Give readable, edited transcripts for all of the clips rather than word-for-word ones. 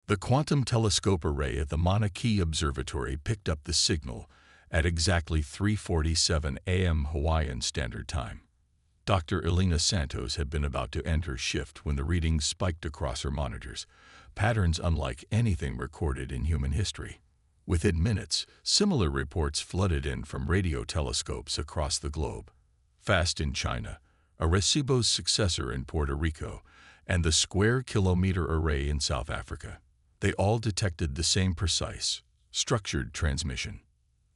The quantum telescope array at the Mauna Kea Observatory picked up the signal at exactly 3:47 a.m. Hawaiian Standard Time. Dr. Elena Santos had been about to end her shift when the readings spiked across her monitors, patterns unlike anything recorded in human history. Within minutes, similar reports flooded in from radio telescopes across the globe. FAST in China, Arecibo's successor in Puerto Rico, and the Square Kilometer Array in South Africa. They all detected the same precise, structured transmission.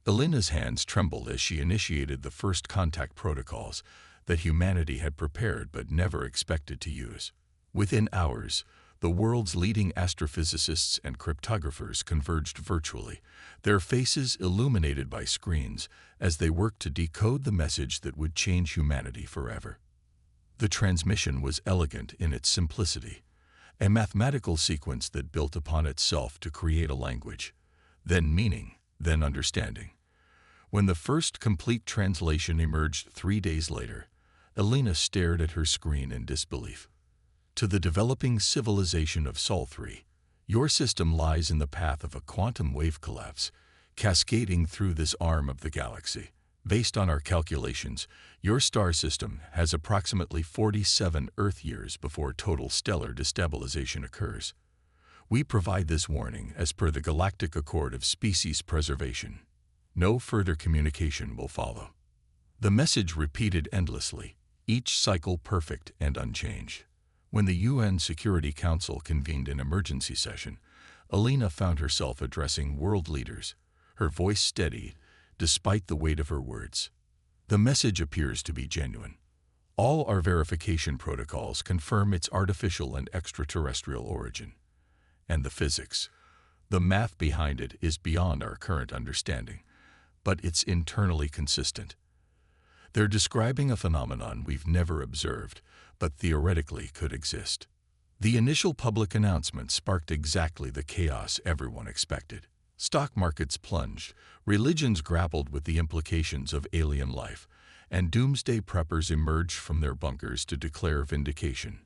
Elena's hands trembled as she initiated the first contact protocols that humanity had prepared but never expected to use. Within hours, the world's leading astrophysicists and cryptographers converged virtually, their faces illuminated by screens as they worked to decode the message that would change humanity forever. The transmission was elegant in its simplicity, a mathematical sequence that built upon itself to create a language, then meaning, then understanding. When the first complete translation emerged 3 days later, Elena stared at her screen in disbelief. To the developing civilization of Sol 3, your system lies in the path of a quantum wave collapse, cascading through this arm of the galaxy. Based on our calculations, your star system has approximately 47 Earth years before total stellar destabilization occurs. We provide this warning as per the Galactic Accord of Species Preservation. No further communication will follow. The message repeated endlessly, each cycle perfect and unchanged. When the UN Security Council convened an emergency session, Elena found herself addressing world leaders, her voice steady despite the weight of her words. The message appears to be genuine. All our verification protocols confirm its artificial and extraterrestrial origin. And the physics, the math behind it is beyond our current understanding, but it's internally consistent. They're describing a phenomenon we've never observed, but theoretically could exist. The initial public announcement sparked exactly the chaos everyone expected. Stock markets plunged, religions grappled with the implications of alien life, and doomsday preppers emerged from their bunkers to declare vindication.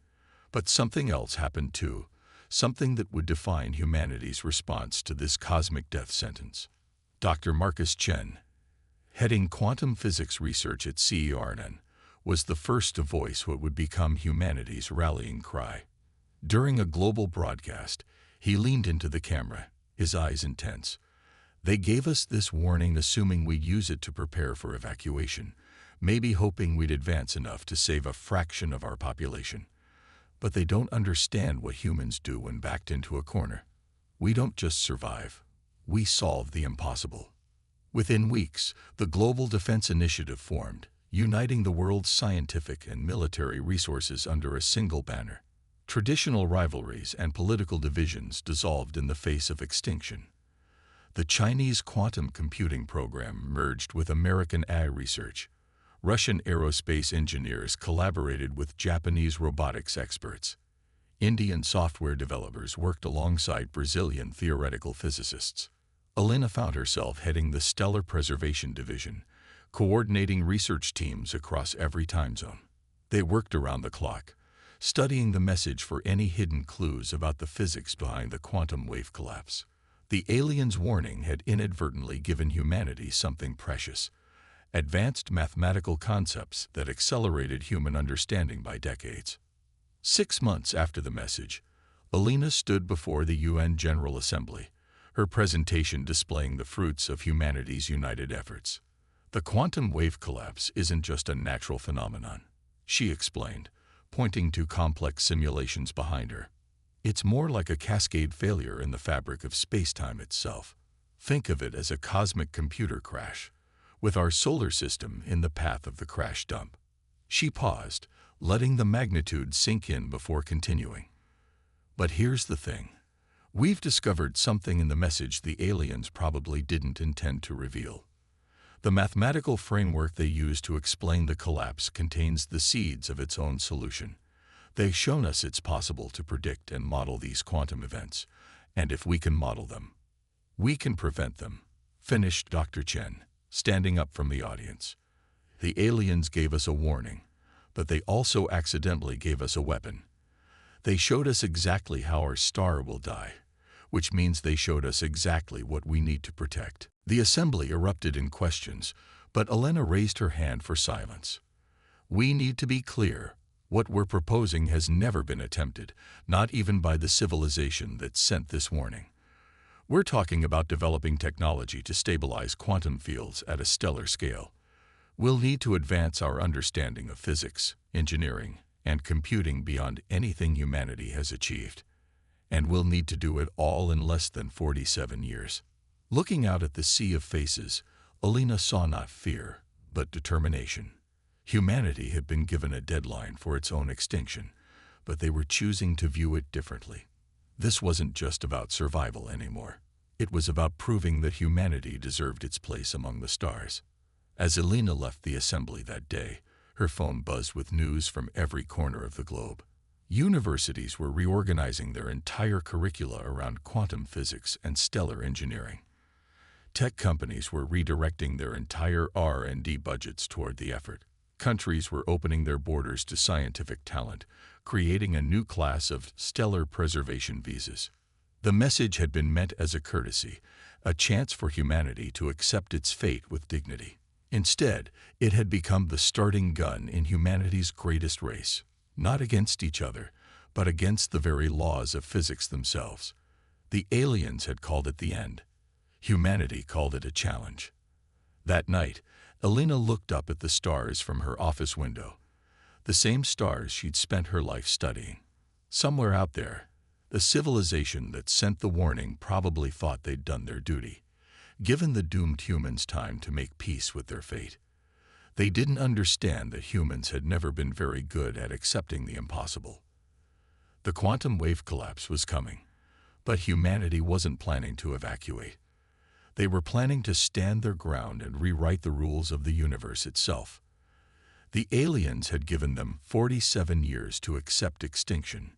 But something else happened too, something that would define humanity's response to this cosmic death sentence. Dr. Marcus Chen, heading quantum physics research at CERN, was the first to voice what would become humanity's rallying cry. During a global broadcast, he leaned into the camera, his eyes intense. They gave us this warning assuming we'd use it to prepare for evacuation, maybe hoping we'd advance enough to save a fraction of our population. But they don't understand what humans do when backed into a corner. We don't just survive, we solve the impossible. Within weeks, the Global Defense Initiative formed, uniting the world's scientific and military resources under a single banner. Traditional rivalries and political divisions dissolved in the face of extinction. The Chinese quantum computing program merged with American AI research. Russian aerospace engineers collaborated with Japanese robotics experts. Indian software developers worked alongside Brazilian theoretical physicists. Elena found herself heading the Stellar Preservation Division, coordinating research teams across every time zone. They worked around the clock, studying the message for any hidden clues about the physics behind the quantum wave collapse. The aliens' warning had inadvertently given humanity something precious, advanced mathematical concepts that accelerated human understanding by decades. 6 months after the message, Elena stood before the UN General Assembly, her presentation displaying the fruits of humanity's united efforts. The quantum wave collapse isn't just a natural phenomenon, she explained, pointing to complex simulations behind her. It's more like a cascade failure in the fabric of space-time itself. Think of it as a cosmic computer crash, with our solar system in the path of the crash dump. She paused, letting the magnitude sink in before continuing. But here's the thing. We've discovered something in the message the aliens probably didn't intend to reveal. The mathematical framework they use to explain the collapse contains the seeds of its own solution. They've shown us it's possible to predict and model these quantum events, and if we can model them, we can prevent them, finished Dr. Chen, standing up from the audience. The aliens gave us a warning, but they also accidentally gave us a weapon. They showed us exactly how our star will die. which means they showed us exactly what we need to protect. The assembly erupted in questions, but Elena raised her hand for silence. We need to be clear. What we're proposing has never been attempted, not even by the civilization that sent this warning. We're talking about developing technology to stabilize quantum fields at a stellar scale. We'll need to advance our understanding of physics, engineering, and computing beyond anything humanity has achieved. And we'll need to do it all in less than 47 years. Looking out at the sea of faces, Elena saw not fear, but determination. Humanity had been given a deadline for its own extinction, but they were choosing to view it differently. This wasn't just about survival anymore. It was about proving that humanity deserved its place among the stars. As Elena left the assembly that day, her phone buzzed with news from every corner of the globe. Universities were reorganizing their entire curricula around quantum physics and stellar engineering. Tech companies were redirecting their entire R&D budgets toward the effort. Countries were opening their borders to scientific talent, creating a new class of stellar preservation visas. The message had been meant as a courtesy, a chance for humanity to accept its fate with dignity. Instead, it had become the starting gun in humanity's greatest race, not against each other, but against the very laws of physics themselves. The aliens had called it the end. Humanity called it a challenge. That night, Elena looked up at the stars from her office window, the same stars she'd spent her life studying. Somewhere out there, the civilization that sent the warning probably thought they'd done their duty, given the doomed humans time to make peace with their fate. They didn't understand that humans had never been very good at accepting the impossible. The quantum wave collapse was coming, but humanity wasn't planning to evacuate. They were planning to stand their ground and rewrite the rules of the universe itself. The aliens had given them 47 years to accept extinction.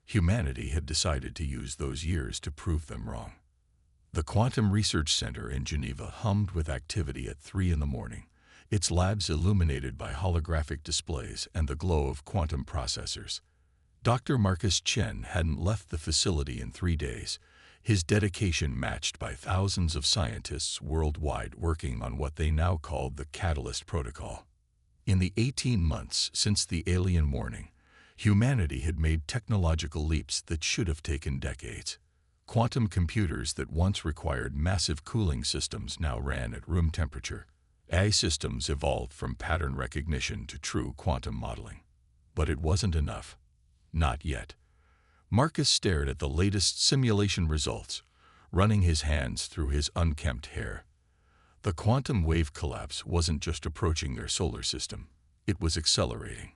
Humanity had decided to use those years to prove them wrong. The Quantum Research Center in Geneva hummed with activity at 3 a.m, its labs illuminated by holographic displays and the glow of quantum processors. Dr. Marcus Chen hadn't left the facility in 3 days, his dedication matched by thousands of scientists worldwide working on what they now called the Catalyst Protocol. In the 18 months since the alien warning, humanity had made technological leaps that should have taken decades. Quantum computers that once required massive cooling systems now ran at room temperature. AI systems evolved from pattern recognition to true quantum modeling. But it wasn't enough. Not yet. Marcus stared at the latest simulation results, running his hands through his unkempt hair. The quantum wave collapse wasn't just approaching their solar system. It was accelerating.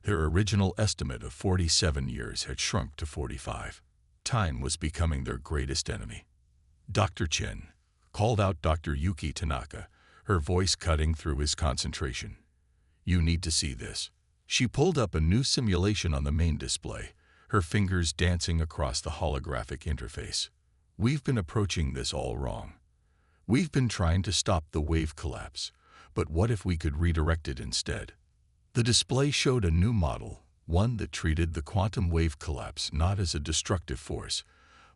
Their original estimate of 47 years had shrunk to 45. Time was becoming their greatest enemy. Dr. Chen called out Dr. Yuki Tanaka, her voice cutting through his concentration. You need to see this. She pulled up a new simulation on the main display, her fingers dancing across the holographic interface. We've been approaching this all wrong. We've been trying to stop the wave collapse, but what if we could redirect it instead? The display showed a new model, one that treated the quantum wave collapse not as a destructive force,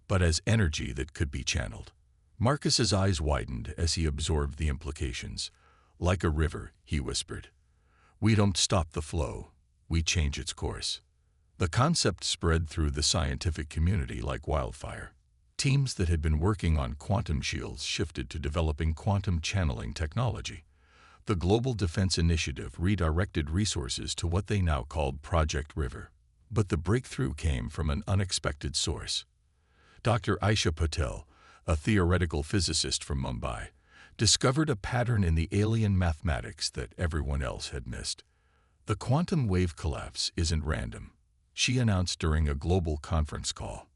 but as energy that could be channeled. Marcus's eyes widened as he absorbed the implications. Like a river, he whispered. We don't stop the flow, we change its course. The concept spread through the scientific community like wildfire. Teams that had been working on quantum shields shifted to developing quantum channeling technology. The Global Defense Initiative redirected resources to what they now called Project River. But the breakthrough came from an unexpected source. Dr. Aisha Patel, a theoretical physicist from Mumbai, discovered a pattern in the alien mathematics that everyone else had missed. The quantum wave collapse isn't random, she announced during a global conference call.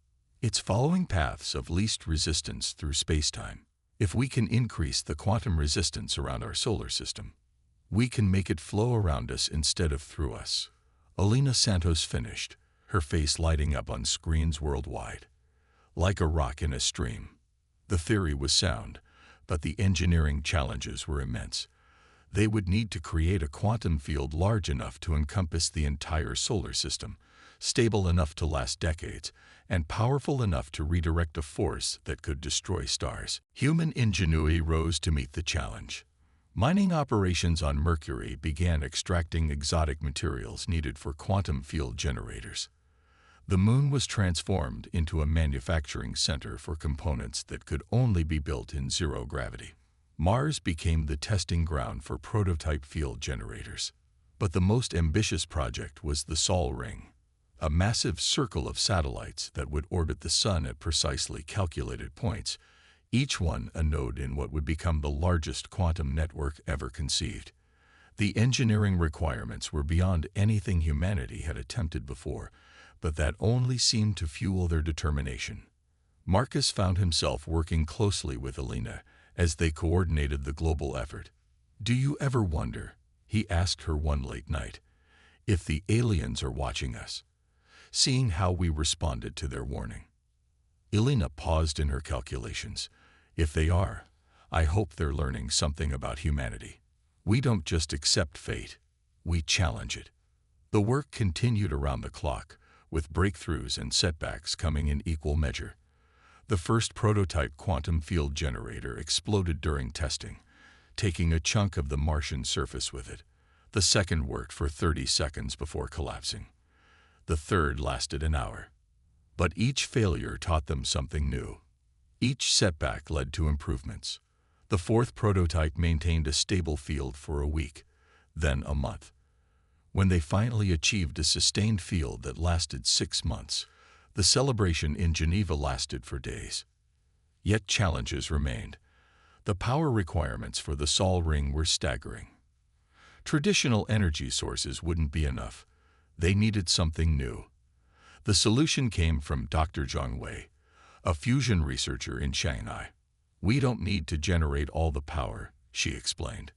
It's following paths of least resistance through spacetime. If we can increase the quantum resistance around our solar system, we can make it flow around us instead of through us. Elena Santos finished, her face lighting up on screens worldwide. Like a rock in a stream. The theory was sound, but the engineering challenges were immense. They would need to create a quantum field large enough to encompass the entire solar system, stable enough to last decades, and powerful enough to redirect a force that could destroy stars. Human ingenuity rose to meet the challenge. Mining operations on Mercury began extracting exotic materials needed for quantum field generators. The Moon was transformed into a manufacturing center for components that could only be built in zero gravity. Mars became the testing ground for prototype field generators. But the most ambitious project was the Sol Ring, a massive circle of satellites that would orbit the Sun at precisely calculated points, each one a node in what would become the largest quantum network ever conceived. The engineering requirements were beyond anything humanity had attempted before, but that only seemed to fuel their determination. Marcus found himself working closely with Elena as they coordinated the global effort. "Do you ever wonder," he asked her one late night, "if the aliens are watching us, seeing how we responded to their warning?" Elena paused in her calculations. "If they are, I hope they're learning something about humanity. We don't just accept fate, we challenge it." The work continued around the clock, with breakthroughs and setbacks coming in equal measure. The first prototype quantum field generator exploded during testing, taking a chunk of the Martian surface with it. The second worked for 30 seconds before collapsing. The third lasted an hour. But each failure taught them something new. Each setback led to improvements. The fourth prototype maintained a stable field for a week, then a month. When they finally achieved a sustained field that lasted 6 months, the celebration in Geneva lasted for days. Yet challenges remained. The power requirements for the Sol Ring were staggering. Traditional energy sources wouldn't be enough. They needed something new. The solution came from Dr. Zhang Wei, a fusion researcher in Shanghai. "We don't need to generate all the power," she explained.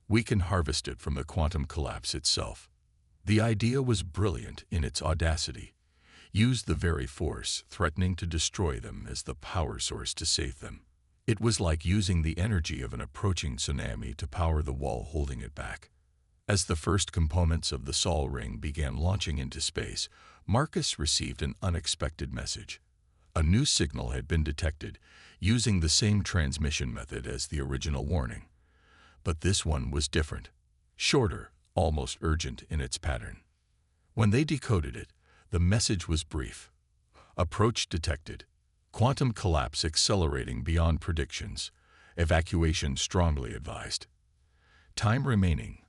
"We can harvest it from the quantum collapse itself." The idea was brilliant in its audacity. Use the very force threatening to destroy them as the power source to save them. It was like using the energy of an approaching tsunami to power the wall holding it back. As the first components of the Sol Ring began launching into space, Marcus received an unexpected message. A new signal had been detected, using the same transmission method as the original warning. But this one was different, shorter, almost urgent in its pattern. When they decoded it, the message was brief. "Approach detected. Quantum collapse accelerating beyond predictions. Evacuation strongly advised. Time remaining,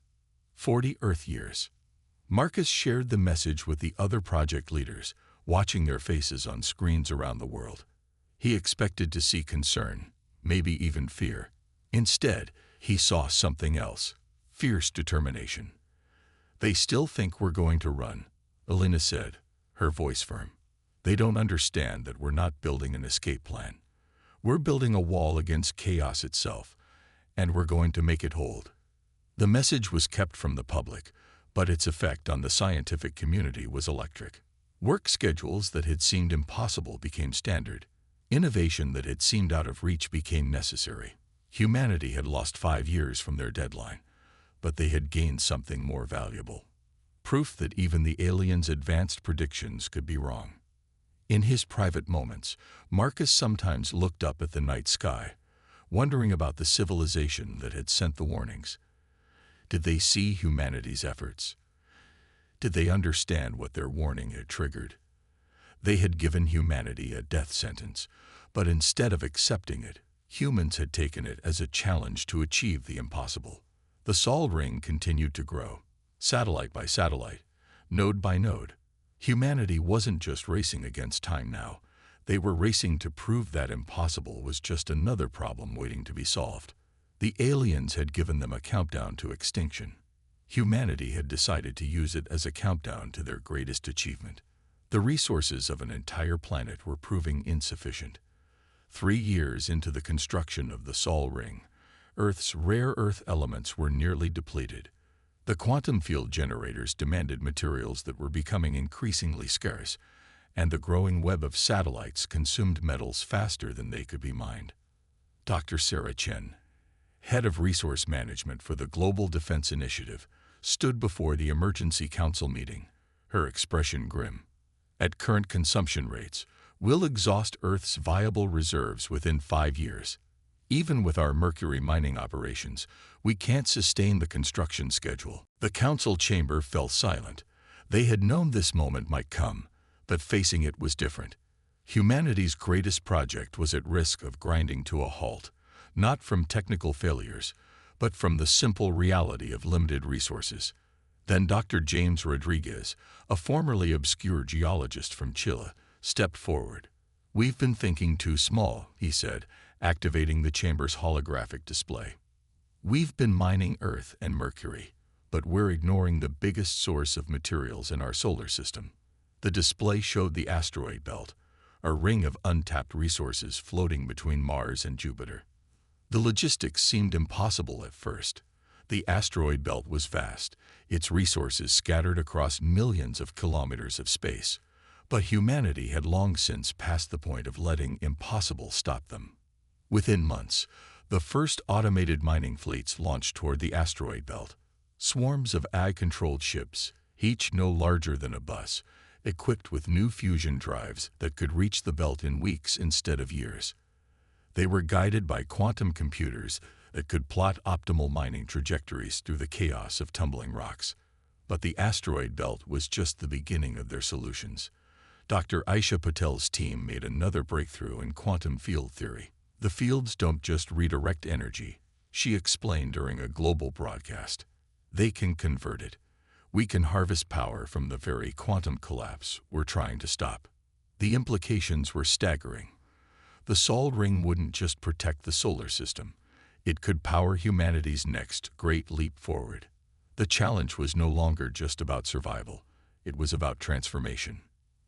40 Earth years." Marcus shared the message with the other project leaders, watching their faces on screens around the world. He expected to see concern, maybe even fear. Instead, he saw something else: fierce determination. "They still think we're going to run," Elena said, her voice firm. "They don't understand that we're not building an escape plan. We're building a wall against chaos itself, and we're going to make it hold." The message was kept from the public, but its effect on the scientific community was electric. Work schedules that had seemed impossible became standard. Innovation that had seemed out of reach became necessary. Humanity had lost 5 years from their deadline, but they had gained something more valuable: proof that even the aliens' advanced predictions could be wrong. In his private moments, Marcus sometimes looked up at the night sky, wondering about the civilization that had sent the warnings. Did they see humanity's efforts? Did they understand what their warning had triggered? They had given humanity a death sentence, but instead of accepting it, humans had taken it as a challenge to achieve the impossible. The Sol Ring continued to grow, satellite by satellite, node by node. Humanity wasn't just racing against time now. They were racing to prove that impossible was just another problem waiting to be solved. The aliens had given them a countdown to extinction. Humanity had decided to use it as a countdown to their greatest achievement. The resources of an entire planet were proving insufficient. 3 years into the construction of the Sol Ring, Earth's rare earth elements were nearly depleted. The quantum field generators demanded materials that were becoming increasingly scarce, and the growing web of satellites consumed metals faster than they could be mined. Dr. Sarah Chen, head of resource management for the Global Defense Initiative, stood before the emergency council meeting, her expression grim. At current consumption rates, we'll exhaust Earth's viable reserves within 5 years. Even with our mercury mining operations, we can't sustain the construction schedule. The council chamber fell silent. They had known this moment might come, but facing it was different. Humanity's greatest project was at risk of grinding to a halt, not from technical failures, but from the simple reality of limited resources. Then Dr. James Rodriguez, a formerly obscure geologist from Chile, stepped forward. "We've been thinking too small," he said, activating the chamber's holographic display. "We've been mining Earth and Mercury, but we're ignoring the biggest source of materials in our solar system." The display showed the asteroid belt, a ring of untapped resources floating between Mars and Jupiter. The logistics seemed impossible at first. The asteroid belt was vast, its resources scattered across millions of kilometers of space. But humanity had long since passed the point of letting impossible stop them. Within months, the first automated mining fleets launched toward the asteroid belt. Swarms of AI-controlled ships, each no larger than a bus, equipped with new fusion drives that could reach the belt in weeks instead of years. They were guided by quantum computers that could plot optimal mining trajectories through the chaos of tumbling rocks. But the asteroid belt was just the beginning of their solutions. Dr. Aisha Patel's team made another breakthrough in quantum field theory. "The fields don't just redirect energy," she explained during a global broadcast. "They can convert it. We can harvest power from the very quantum collapse we're trying to stop." The implications were staggering. The Sol Ring wouldn't just protect the solar system. It could power humanity's next great leap forward. The challenge was no longer just about survival. It was about transformation.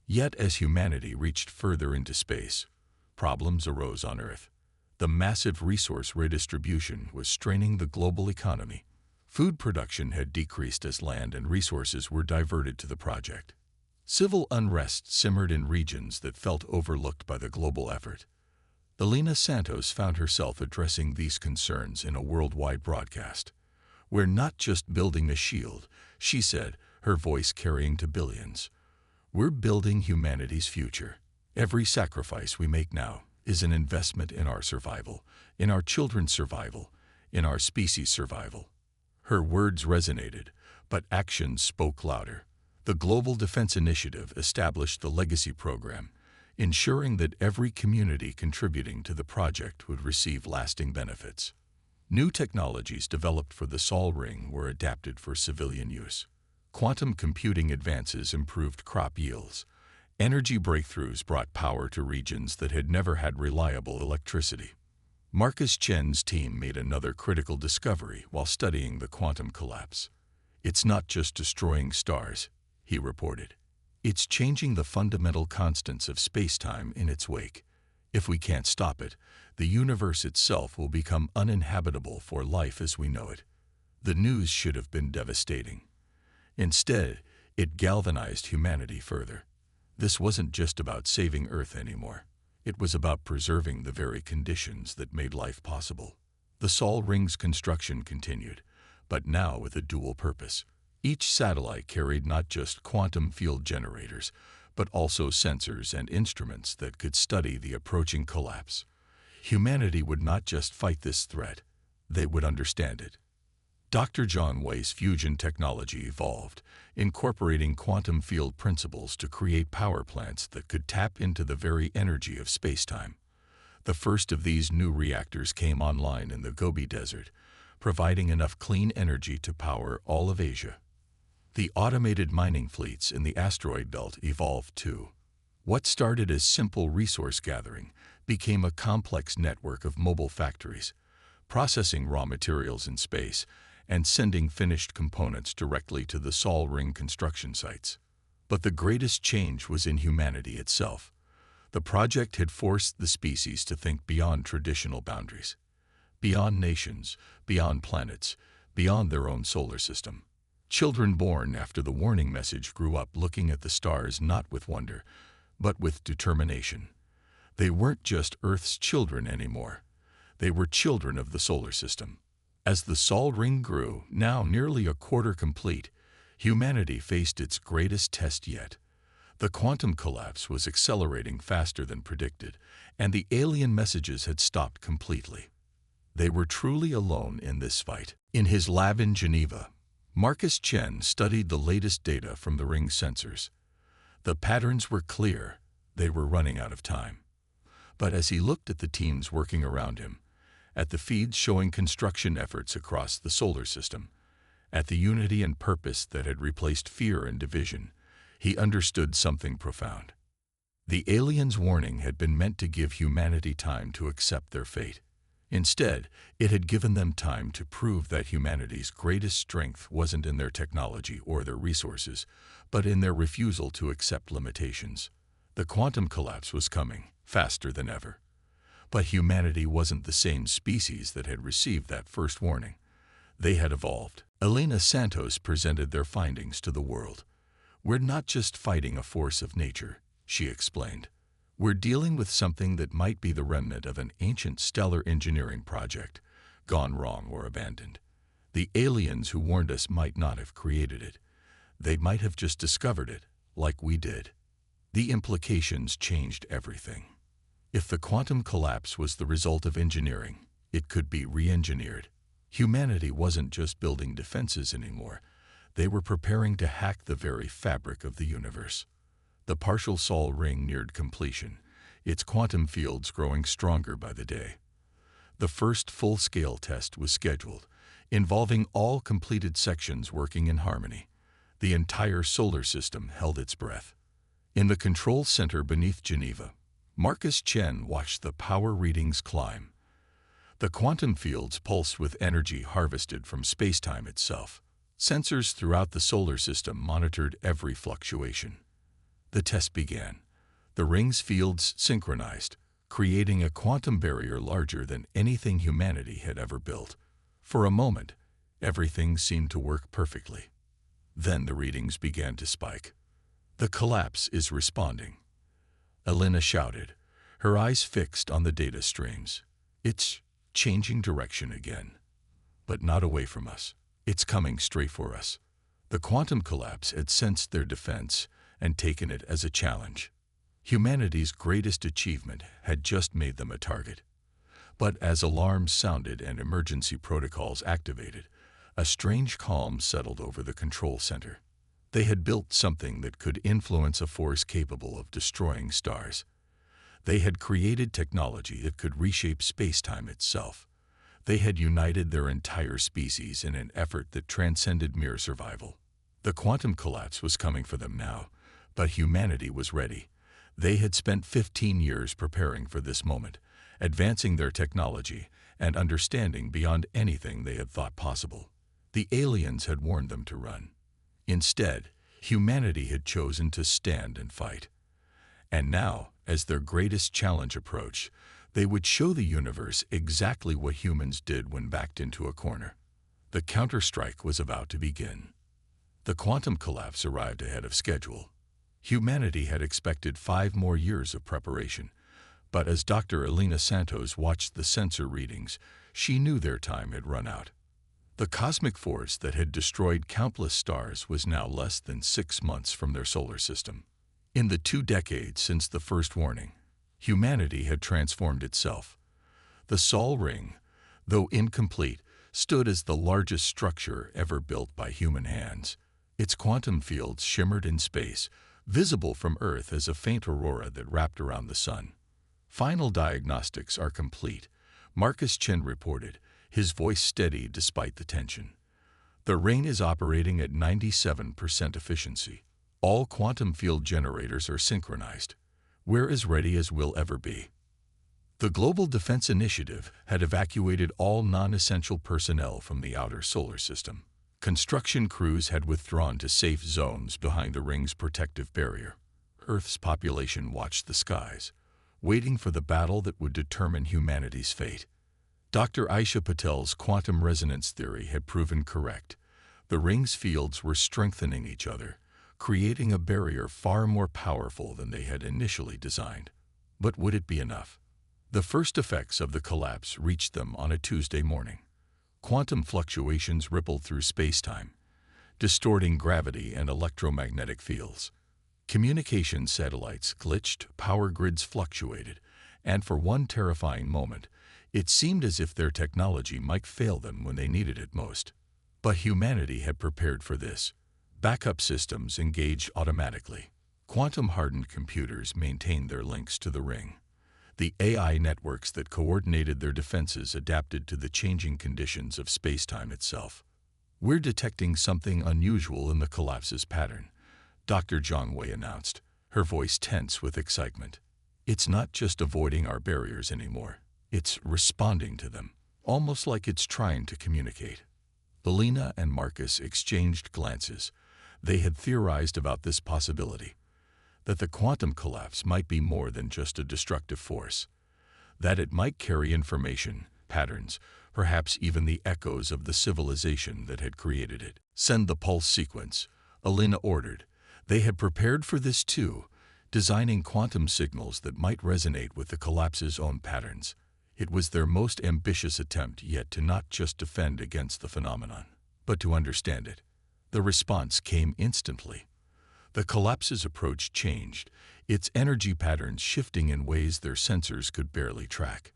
Yet as humanity reached further into space, problems arose on Earth. The massive resource redistribution was straining the global economy. Food production had decreased as land and resources were diverted to the project. Civil unrest simmered in regions that felt overlooked by the global effort. Elena Santos found herself addressing these concerns in a worldwide broadcast. "We're not just building a shield," she said, her voice carrying to billions. "We're building humanity's future. Every sacrifice we make now is an investment in our survival, in our children's survival, in our species' survival." Her words resonated, but actions spoke louder. The Global Defense Initiative established the Legacy Program, ensuring that every community contributing to the project would receive lasting benefits. New technologies developed for the Sol Ring were adapted for civilian use. Quantum computing advances improved crop yields. Energy breakthroughs brought power to regions that had never had reliable electricity. Marcus Chen's team made another critical discovery while studying the quantum collapse. "It's not just destroying stars," he reported. "It's changing the fundamental constants of space-time in its wake. If we can't stop it, the universe itself will become uninhabitable for life as we know it." The news should have been devastating. Instead, it galvanized humanity further. This wasn't just about saving Earth anymore. It was about preserving the very conditions that made life possible. The Sol Ring's construction continued, but now with a dual purpose. Each satellite carried not just quantum field generators, but also sensors and instruments that could study the approaching collapse. Humanity would not just fight this threat, they would understand it. Dr. John Way's fusion technology evolved, incorporating quantum field principles to create power plants that could tap into the very energy of spacetime. The first of these new reactors came online in the Gobi Desert, providing enough clean energy to power all of Asia. The automated mining fleets in the asteroid belt evolved too. What started as simple resource gathering became a complex network of mobile factories, processing raw materials in space and sending finished components directly to the Sol Ring construction sites. But the greatest change was in humanity itself. The project had forced the species to think beyond traditional boundaries, beyond nations, beyond planets, beyond their own solar system. Children born after the warning message grew up looking at the stars not with wonder, but with determination. They weren't just Earth's children anymore. They were children of the solar system. As the Sol Ring grew, now nearly a quarter complete, humanity faced its greatest test yet. The quantum collapse was accelerating faster than predicted, and the alien messages had stopped completely. They were truly alone in this fight. In his lab in Geneva, Marcus Chen studied the latest data from the ring sensors. The patterns were clear. They were running out of time. But as he looked at the teams working around him, at the feeds showing construction efforts across the solar system, at the unity and purpose that had replaced fear and division, he understood something profound. The aliens' warning had been meant to give humanity time to accept their fate. Instead, it had given them time to prove that humanity's greatest strength wasn't in their technology or their resources, but in their refusal to accept limitations. The quantum collapse was coming, faster than ever. But humanity wasn't the same species that had received that first warning. They had evolved. Elena Santos presented their findings to the world. "We're not just fighting a force of nature," she explained. "We're dealing with something that might be the remnant of an ancient stellar engineering project, gone wrong or abandoned. The aliens who warned us might not have created it. They might have just discovered it, like we did." The implications changed everything. If the quantum collapse was the result of engineering, it could be re-engineered. Humanity wasn't just building defenses anymore. They were preparing to hack the very fabric of the universe. The partial Sol ring neared completion, its quantum fields growing stronger by the day. The first full-scale test was scheduled, involving all completed sections working in harmony. The entire solar system held its breath. In the control center beneath Geneva, Marcus Chen watched the power readings climb. The quantum fields pulsed with energy harvested from space-time itself. Sensors throughout the solar system monitored every fluctuation. The test began. The ring's fields synchronized, creating a quantum barrier larger than anything humanity had ever built. For a moment, everything seemed to work perfectly. Then the readings began to spike. "The collapse is responding," Elena shouted, her eyes fixed on the data streams. "It's changing direction again. But not away from us. It's coming straight for us." The quantum collapse had sensed their defense and taken it as a challenge. Humanity's greatest achievement had just made them a target. But as alarms sounded and emergency protocols activated, a strange calm settled over the control center. They had built something that could influence a force capable of destroying stars. They had created technology that could reshape space-time itself. They had united their entire species in an effort that transcended mere survival. The quantum collapse was coming for them now, but humanity was ready. They had spent 15 years preparing for this moment, advancing their technology and understanding beyond anything they had thought possible. The aliens had warned them to run. Instead, humanity had chosen to stand and fight. And now, as their greatest challenge approached, they would show the universe exactly what humans did when backed into a corner. The counterstrike was about to begin. The quantum collapse arrived ahead of schedule. Humanity had expected 5 more years of preparation, but as Dr. Elena Santos watched the sensor readings, she knew their time had run out. The cosmic force that had destroyed countless stars was now less than 6 months from their solar system. In the 2 decades since the first warning, humanity had transformed itself. The Sol ring, though incomplete, stood as the largest structure ever built by human hands. Its quantum fields shimmered in space, visible from Earth as a faint aurora that wrapped around the sun. "Final diagnostics are complete," Marcus Chen reported, his voice steady despite the tension. "The ring is operating at 97% efficiency. All quantum field generators are synchronized. We're as ready as we'll ever be." The Global Defense Initiative had evacuated all non-essential personnel from the outer solar system. Construction crews had withdrawn to safe zones behind the ring's protective barrier. Earth's population watched the skies, waiting for the battle that would determine humanity's fate. Dr. Aisha Patel's quantum resonance theory had proven correct. The ring's fields were strengthening each other, creating a barrier far more powerful than they had initially designed. But would it be enough? The first effects of the collapse reached them on a Tuesday morning. Quantum fluctuations rippled through space-time, distorting gravity and electromagnetic fields. Communication satellites glitched, power grids fluctuated, and for one terrifying moment, it seemed as if their technology might fail them when they needed it most. But humanity had prepared for this. Backup systems engaged automatically. Quantum-hardened computers maintained their links to the ring. The AI networks that coordinated their defenses adapted to the changing conditions of space-time itself. "We're detecting something unusual in the collapse's pattern," Dr. Zhang Wei announced, her voice tense with excitement. "It's not just avoiding our barriers anymore. It's responding to them, almost like it's trying to communicate." Elena and Marcus exchanged glances. They had theorized about this possibility, that the quantum collapse might be more than just a destructive force, that it might carry information, patterns, perhaps even the echoes of the civilization that had created it. "Send the pulse sequence," Elena ordered. They had prepared for this too, designing quantum signals that might resonate with the collapse's own patterns. It was their most ambitious attempt yet to not just defend against the phenomenon, but to understand it. The response came instantly. The collapse's approach changed, its energy patterns shifting in ways their sensors could barely track.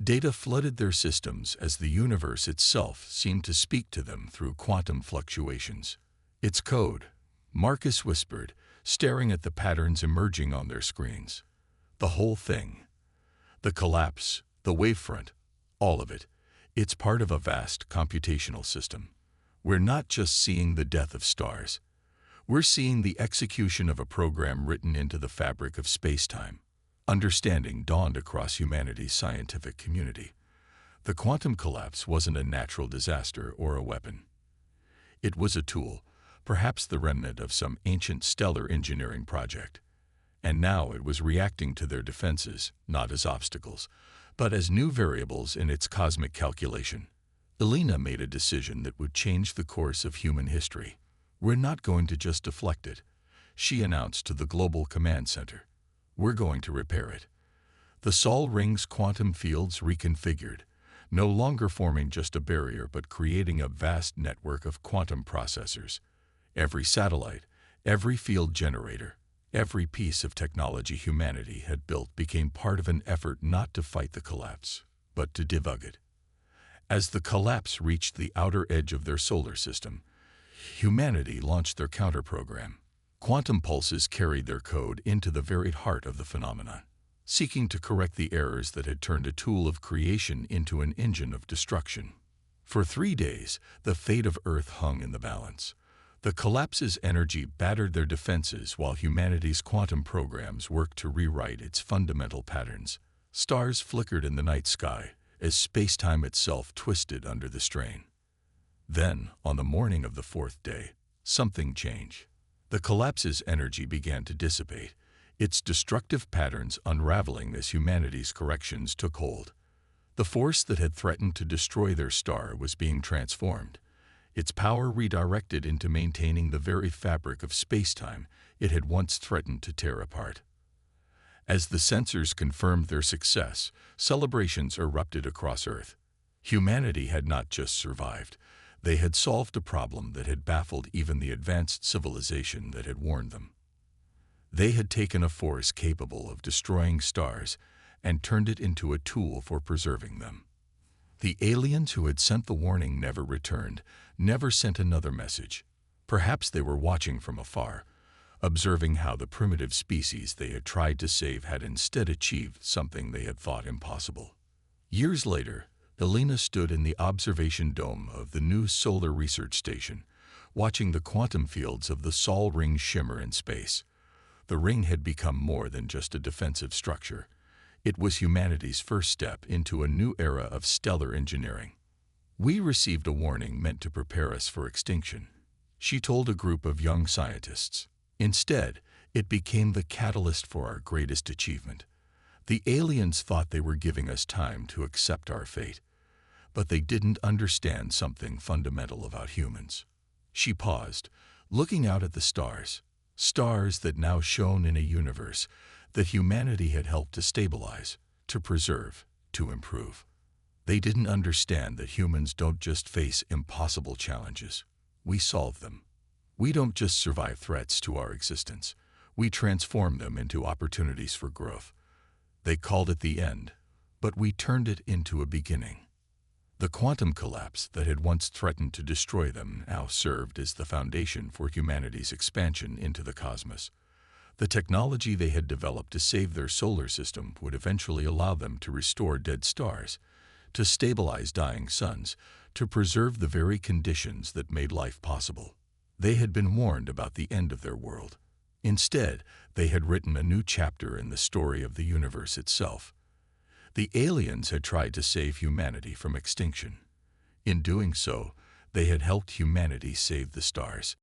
Data flooded their systems as the universe itself seemed to speak to them through quantum fluctuations. "It's code," Marcus whispered, staring at the patterns emerging on their screens. "The whole thing. The collapse, the wavefront, all of it. It's part of a vast computational system. We're not just seeing the death of stars. We're seeing the execution of a program written into the fabric of space-time." Understanding dawned across humanity's scientific community. The quantum collapse wasn't a natural disaster or a weapon. It was a tool, perhaps the remnant of some ancient stellar engineering project. And now it was reacting to their defenses, not as obstacles, but as new variables in its cosmic calculation. Elena made a decision that would change the course of human history. "We're not going to just deflect it," she announced to the Global Command Center. "We're going to repair it." The Sol Ring's quantum fields reconfigured, no longer forming just a barrier but creating a vast network of quantum processors. Every satellite, every field generator, every piece of technology humanity had built became part of an effort not to fight the collapse, but to debug it. As the collapse reached the outer edge of their solar system, humanity launched their counter-program. Quantum pulses carried their code into the very heart of the phenomenon, seeking to correct the errors that had turned a tool of creation into an engine of destruction. For 3 days, the fate of Earth hung in the balance. The collapse's energy battered their defenses while humanity's quantum programs worked to rewrite its fundamental patterns. Stars flickered in the night sky as space-time itself twisted under the strain. Then, on the morning of the 4th day, something changed. The collapse's energy began to dissipate, its destructive patterns unraveling as humanity's corrections took hold. The force that had threatened to destroy their star was being transformed, its power redirected into maintaining the very fabric of space-time it had once threatened to tear apart. As the sensors confirmed their success, celebrations erupted across Earth. Humanity had not just survived. They had solved a problem that had baffled even the advanced civilization that had warned them. They had taken a force capable of destroying stars and turned it into a tool for preserving them. The aliens who had sent the warning never returned, never sent another message. Perhaps they were watching from afar, observing how the primitive species they had tried to save had instead achieved something they had thought impossible. Years later, Elena stood in the observation dome of the new Solar Research Station, watching the quantum fields of the Sol Ring shimmer in space. The ring had become more than just a defensive structure. It was humanity's first step into a new era of stellar engineering. "We received a warning meant to prepare us for extinction," she told a group of young scientists. "Instead, it became the catalyst for our greatest achievement. The aliens thought they were giving us time to accept our fate, but they didn't understand something fundamental about humans." She paused, looking out at the stars, stars that now shone in a universe that humanity had helped to stabilize, to preserve, to improve. They didn't understand that humans don't just face impossible challenges. We solve them. We don't just survive threats to our existence. We transformed them into opportunities for growth. They called it the end, but we turned it into a beginning. The quantum collapse that had once threatened to destroy them now served as the foundation for humanity's expansion into the cosmos. The technology they had developed to save their solar system would eventually allow them to restore dead stars, to stabilize dying suns, to preserve the very conditions that made life possible. They had been warned about the end of their world. Instead, they had written a new chapter in the story of the universe itself. The aliens had tried to save humanity from extinction. In doing so, they had helped humanity save the stars.